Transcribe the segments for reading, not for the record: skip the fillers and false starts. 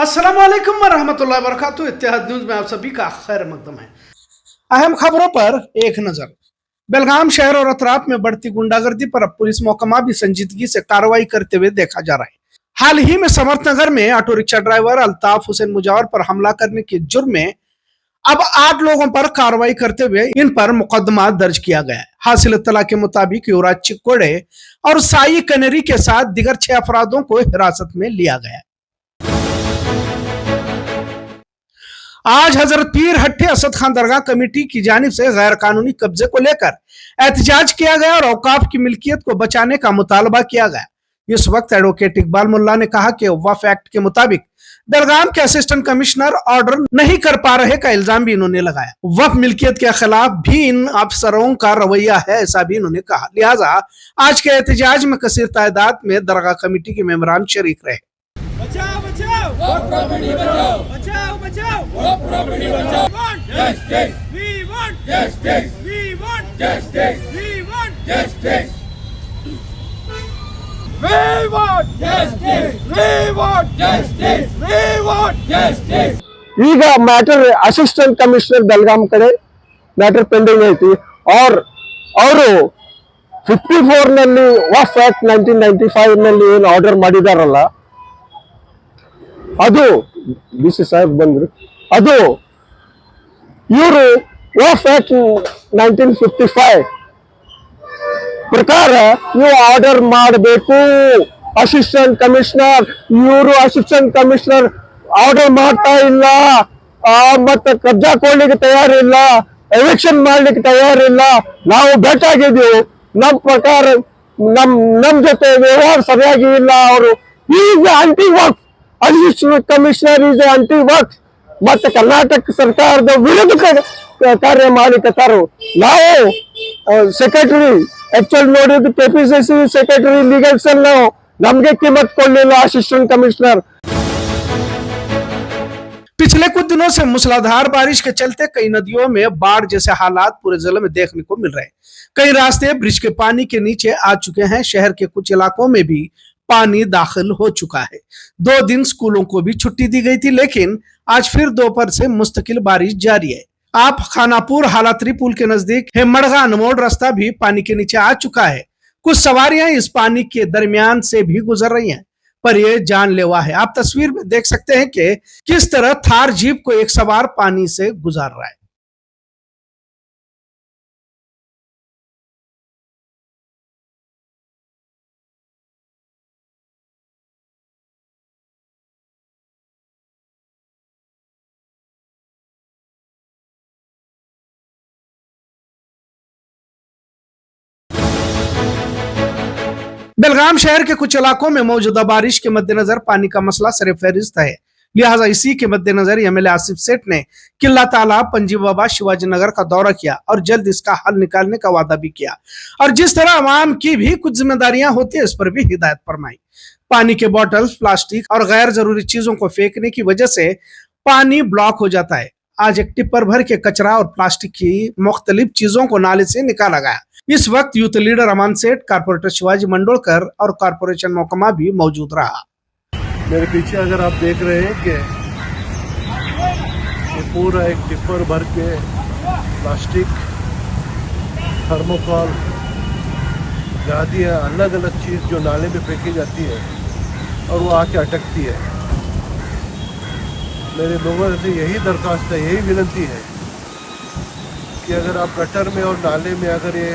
अस्सलाम वालेकुम वरहमतुल्लाहि वबरकातुहू। इत्तेहाद न्यूज में आप सभी का खैर मकदम है। अहम खबरों पर एक नजर। बेलगाम शहर और अतराफ में बढ़ती गुंडागर्दी पर अब पुलिस महकमा भी संजीदगी से कार्रवाई करते हुए देखा जा रहा है। हाल ही में समर्थनगर में auto rickshaw driver Altaf Hussain Mujawar पर हमला करने के जुर्म में अब 8 लोगों पर कार्रवाई करते हुए इन पर मुकदमा दर्ज किया गया है। हासिल इत्तला के मुताबिक युवराज चिक्कोड़े और साई कनेरी के साथ दिगर 6 अफरादों को हिरासत में लिया गया है। आज हजरत पीर हट्टे असद खान दरगाह कमेटी की जानिब से गैर कानूनी कब्जे को लेकर एहतजाज किया गया और औकाफ की मिल्कियत को बचाने का मुतालबा किया गया। इस वक्त एडवोकेट इकबाल मुल्ला ने कहा कि वक्फ एक्ट के मुताबिक बेलगाम के असिस्टेंट कमिश्नर ऑर्डर नहीं कर पा रहे का इल्जाम भी इन्होंने लगाया। वक्फ मिल्कियत के खिलाफ भी इन अफसरों का रवैया है, ऐसा भी इन्होंने कहा। लिहाजा आज के एहतजाज में कसीर तादाद में दरगाह कमेटी के मेंबरान शरीक रहे। बचाओ बचाओ वक्फ प्रॉपर्टी बचाओ बचाओ बचाओ वक्फ प्रॉपर्टी बचाओ justice we want justice we want justice we want justice we want justice we want justice we want justice. ಈಗ ಮ್ಯಾಟರ್ ಅಸಿಸ್ಟೆಂಟ್ ಕಮಿಷನರ್ ಬೆಳಗಾಂ ಕಡೆ ಮ್ಯಾಟರ್ ಪೆಂಡಿಂಗ್ ಐತಿ ಅವರು 54 ನಲ್ಲಿ ವಕ್ಫ್ ಆಕ್ಟ್ 1995 ನಲ್ಲಿ ಏನು ಆರ್ಡರ್ ಮಾಡಿದಾರಲ್ಲ ಅದು ಬಿಸಿ ಸಾಹೇಬ್ ಬಂದ್ರು, ಅದು ಇವರು ವಕ್ಫ್ ಆಕ್ಟ್ 1955 ಪ್ರಕಾರ ನೀವು ಆರ್ಡರ್ ಮಾಡಬೇಕು। Assistant commissioner assistant commissioner order ಮಾಡ್ತಾ ಇಲ್ಲ, ಮತ್ತೆ ಕಬ್ಜಾ ಕೊಡ್ಲಿಕ್ಕೆ ತಯಾರಿಲ್ಲ, ಎವಿಕ್ಷನ್ ಮಾಡ್ಲಿಕ್ಕೆ ತಯಾರಿಲ್ಲ। ನಾವು ಭೇಟಿಯಾಗಿದ್ದೀವಿ, ನಮ್ಮ ಪ್ರಕಾರ ನಮ್ ಜೊತೆ ವ್ಯವಹಾರ ಸರಿಯಾಗಿ ಇಲ್ಲ। ಅವರು is aunty work, assistant commissioner is aunty work, ಮತ್ತೆ ಕರ್ನಾಟಕ ಸರ್ಕಾರದ ವಿರುದ್ಧ ಕಾರ್ಯ ಮಾಡಿಕತ್ತಾರು। ನಾವು ಸೆಕ್ರೆಟರಿ ಆಕ್ಚುಲ್ ನೋಡಿದ್ದು ಕೆಪಿಸಿಸಿ ಸೆಕ್ರೆಟರಿ ಲೀಗಲ್ ಸೆಲ್, ನಮ್ಗೆ कीमत ಕೊಡ್ಲಿಲ್ಲ असिस्टेंट कमिश्नर। पिछले कुछ दिनों से मूसलाधार बारिश के चलते कई नदियों में बाढ़ जैसे हालात पूरे जिले में देखने को मिल रहे हैं। कई रास्ते ब्रिज के पानी के नीचे आ चुके हैं। शहर के कुछ इलाकों में भी पानी दाखिल हो चुका है। 2 दिन स्कूलों को भी छुट्टी दी गई थी, लेकिन आज फिर दोपहर से मुस्तकिल बारिश जारी है। आप खानापुर हालात्री पुल के नजदीक हेमड़गा अनमोल रास्ता भी पानी के नीचे आ चुका है। कुछ सवारियां इस पानी के दरमियान से भी गुजर रही हैं, पर यह जानलेवा है। आप तस्वीर में देख सकते हैं कि किस तरह थार जीप को एक सवार पानी से गुजार रहा है। बेलगाम शहर के कुछ इलाकों में मौजूदा बारिश के मद्देनजर पानी का मसला सर-ए-फहरिस्त है। लिहाजा इसी के मद्देनजर एमएलए आसिफ सेठ ने किला तालाब, पंजी बाबा, शिवाजी नगर का दौरा किया और जल्द इसका हल निकालने का वादा भी किया। और जिस तरह अवाम की भी कुछ जिम्मेदारियां होती है, इस पर भी हिदायत फरमाई। पानी के बॉटल, प्लास्टिक और गैर जरूरी चीजों को फेंकने की वजह से पानी ब्लॉक हो जाता है। आज एक टिप्पर भर के कचरा और प्लास्टिक की मुख्तलिफ चीजों को नाले से निकाला गया। इस वक्त यूथ लीडर अमान सेठ, कारपोरेटर शिवाजी मंडोलकर और कारपोरेशन महकमा भी मौजूद रहा। मेरे पीछे अगर आप देख रहे हैं कि ये पूरा एक टिप्पर भर के प्लास्टिक, थर्मोकॉल, गादियाँ, अलग अलग चीज़ जो नाले में फेंकी जाती है और वो आके अटकती है। मेरे लोगों से यही दरख्वास्त है, यही विनती है कि अगर आप गटर में और नाले में अगर ये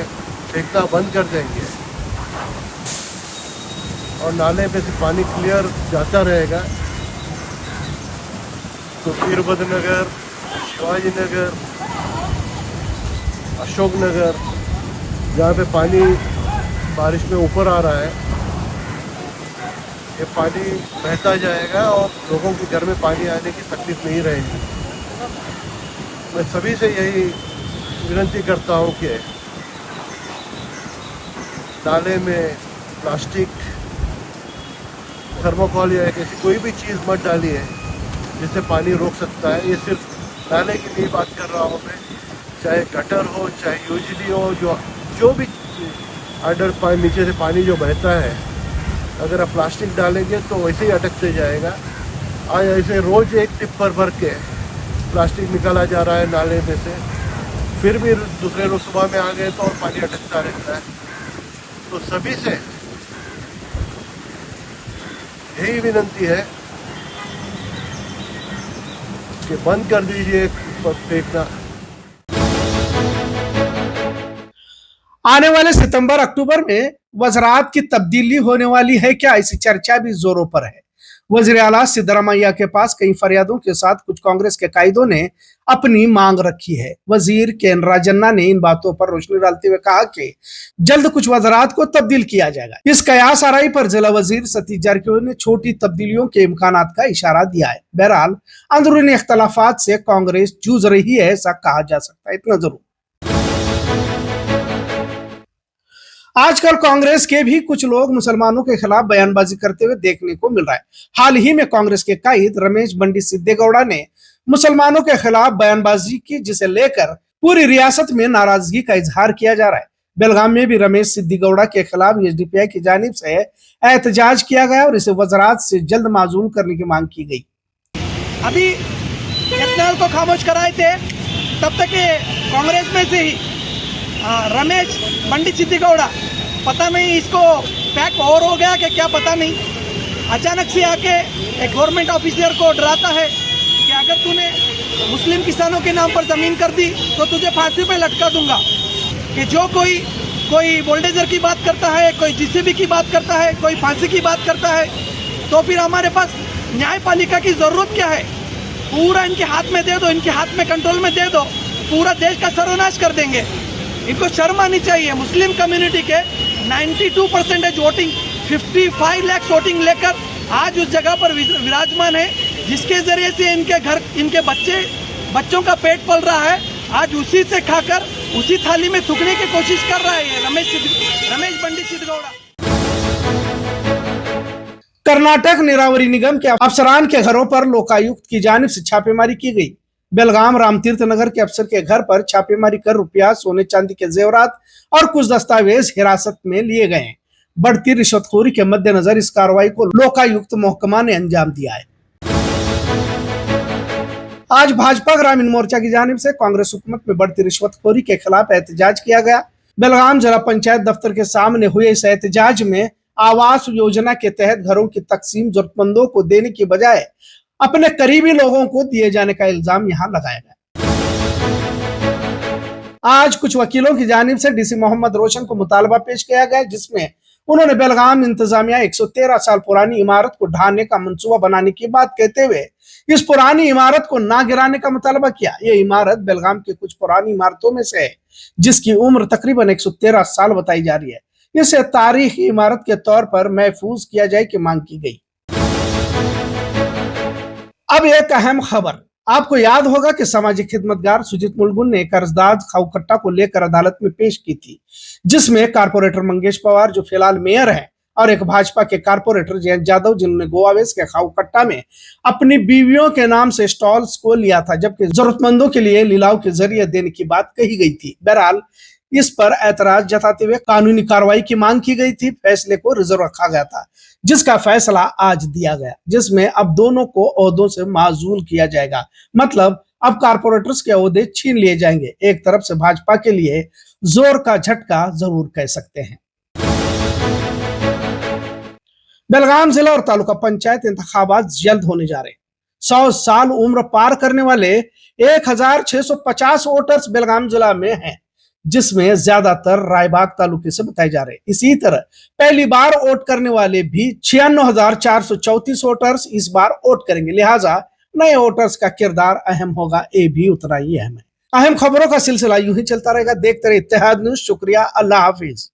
फेंकना बंद कर देंगे और नाले में से पानी क्लियर जाता रहेगा तो वीरभद्र नगर, शिवाजी नगर, अशोक नगर, जहाँ पे पानी बारिश में ऊपर आ रहा है, ये पानी बहता जाएगा और लोगों के घर में पानी आने की तकलीफ नहीं रहेगी। मैं सभी से यही विनती करता हूँ कि नाले में प्लास्टिक, थर्मोकॉल या ऐसी कोई भी चीज़ मत डालिए जिससे पानी रोक सकता है। ये सिर्फ नाले की नहीं बात कर रहा हूँ मैं, चाहे गटर हो, चाहे यूजिली हो, जो भी अंडर पानी नीचे से पानी जो बहता है, अगर आप प्लास्टिक डालेंगे तो वैसे ही अटकते जाएगा आज ऐसे रोज एक टिप्पर भर के प्लास्टिक निकाला जा रहा है नाले में से, फिर भी दूसरे लोग सुबह में आ गए तो और पानी अटकता रहता है। तो सभी से यही विनंती है कि बंद कर दीजिए फेंकना। आने वाले सितंबर अक्टूबर में वज़रात की तब्दीली होने वाली है क्या, ऐसी चर्चा भी जोरों पर है। वज़ीर आला सिद्धरामैया के पास कई फरियादों के साथ कुछ कांग्रेस के कायदों ने अपनी मांग रखी है। वजीर केएन राजन्ना ने इन बातों पर रोशनी डालते हुए कहा कि जल्द कुछ वज़रात को तब्दील किया जाएगा। इस कयास आराई पर जिला वजीर सतीश जारकिहोली ने छोटी तब्दीलियों के इम्कानात का इशारा दिया है। बहरहाल अंदरूनी इख्तलाफात से कांग्रेस जूझ रही है, ऐसा कहा जा सकता है। इतना जरूर आजकल कांग्रेस के भी कुछ लोग मुसलमानों के खिलाफ बयानबाजी करते हुए देखने को मिल रहा है। हाल ही में कांग्रेस के कायद रमेश बंडी सिद्धेगौड़ा ने मुसलमानों के खिलाफ बयानबाजी की, जिसे लेकर पूरी रियासत में नाराजगी का इजहार किया जा रहा है। बेलगाम में भी रमेश सिद्धेगौड़ा के खिलाफ एसडीपीआई की जानिब से एहतजाज किया गया और इसे वज़रात से जल्द माजूल करने की मांग की गई। अभी इत्नाल को खामोश कराए थे, तब तक कांग्रेस में से ही रमेश बंडी सिद्धेगौड़ा, पता नहीं इसको पैक और हो गया कि क्या पता नहीं, अचानक से आके एक गवर्नमेंट ऑफिसर को डराता है कि अगर तूने मुस्लिम किसानों के नाम पर ज़मीन कर दी तो तुझे फांसी पे लटका दूंगा। कि जो कोई बुलडोजर की बात करता है, कोई जीसीबी की बात करता है, कोई फांसी की बात करता है, तो फिर हमारे पास न्यायपालिका की ज़रूरत क्या है? पूरा इनके हाथ में दे दो, इनके हाथ में कंट्रोल में दे दो, पूरा देश का सर्वनाश कर देंगे। इनको शर्म आनी चाहिए। मुस्लिम कम्युनिटी के 92% वोटिंग, 55 लाख वोटिंग लेकर आज उस जगह पर विराजमान है, जिसके जरिए से इनके घर, इनके बच्चों का पेट पल रहा है। आज उसी से खाकर उसी थाली में थूकने की कोशिश कर रहा है रमेश बंडी सिद्धेगौड़ा। कर्नाटक नीरावरी निगम के अफसरान के घरों पर लोकायुक्त की जानिब से छापेमारी की गई। बेलगाम रामतीर्थ नगर के अफसर के घर पर छापेमारी कर रुपया, सोने चांदी के जेवरात और कुछ दस्तावेज हिरासत में लिए गए। बढ़ती रिश्वतखोरी के मद्देनजर इस कार्रवाई को लोकायुक्त महकमा ने अंजाम दिया है। आज भाजपा ग्रामीण मोर्चा की जानिब से कांग्रेस हुकूमत में बढ़ती रिश्वतखोरी के खिलाफ एहतजाज किया गया। बेलगाम जिला पंचायत दफ्तर के सामने हुए इस एहतजाज में आवास योजना के तहत घरों की तकसीम जरूरतमंदों को देने की बजाय अपने करीबी लोगों को दिए जाने का इल्जाम यहां लगाया गया। आज कुछ वकीलों की जानिब से डीसी मोहम्मद रोशन को मुतालबा पेश किया गया, जिसमें उन्होंने बेलगाम इंतजामिया 113 साल पुरानी इमारत को ढाने का मंसूबा बनाने की बात कहते हुए इस पुरानी इमारत को ना गिराने का मुतालबा किया। यह इमारत बेलगाम की कुछ पुरानी इमारतों में से है, जिसकी उम्र तकरीबन 113 साल बताई जा रही है। इसे तारीखी इमारत के तौर पर महफूज किया जाए की मांग की गई। अब एक अहम खबर, आपको याद होगा कि सामाजिक खिदमतगार सुजीत मुलगुन ने कर्जदार खाऊकट्टा को लेकर अदालत में पेश की थी, जिसमें कारपोरेटर मंगेश पवार, जो फिलहाल मेयर हैं, और एक भाजपा के कारपोरेटर जयंत यादव, जिन्होंने गोवावेस के खाऊकट्टा में अपनी बीवियों के नाम से स्टॉल्स को लिया था, जबकि जरूरतमंदों के लिए लिलाव के जरिए देने की बात कही गई थी। बहरहाल इस पर ऐतराज जताते हुए कानूनी कार्रवाई की मांग की गई थी। फैसले को रिजर्व रखा गया था, जिसका फैसला आज दिया गया, जिसमें अब दोनों को ओहदों से माजूल किया जाएगा। मतलब अब कारपोरेटर्स के ओहदे छीन लिए जाएंगे। एक तरफ से भाजपा के लिए जोर का झटका जरूर कह सकते हैं। बेलगाम जिला और तालुका पंचायत इंतखाबात जल्द होने जा रहे हैं। 100 साल उम्र पार करने वाले 1650 वोटर्स बेलगाम जिला में हैं, जिसमें ज्यादातर रायबाग तालुके से बताए जा रहे हैं। इसी तरह पहली बार वोट करने वाले भी 96,434 वोटर्स इस बार वोट करेंगे। लिहाजा नए वोटर्स का किरदार अहम होगा, ये भी उतना ही अहम है। अहम खबरों का सिलसिला यूं ही चलता रहेगा। देखते रहिए इत्तेहाद न्यूज़। शुक्रिया, अल्लाह हाफिज।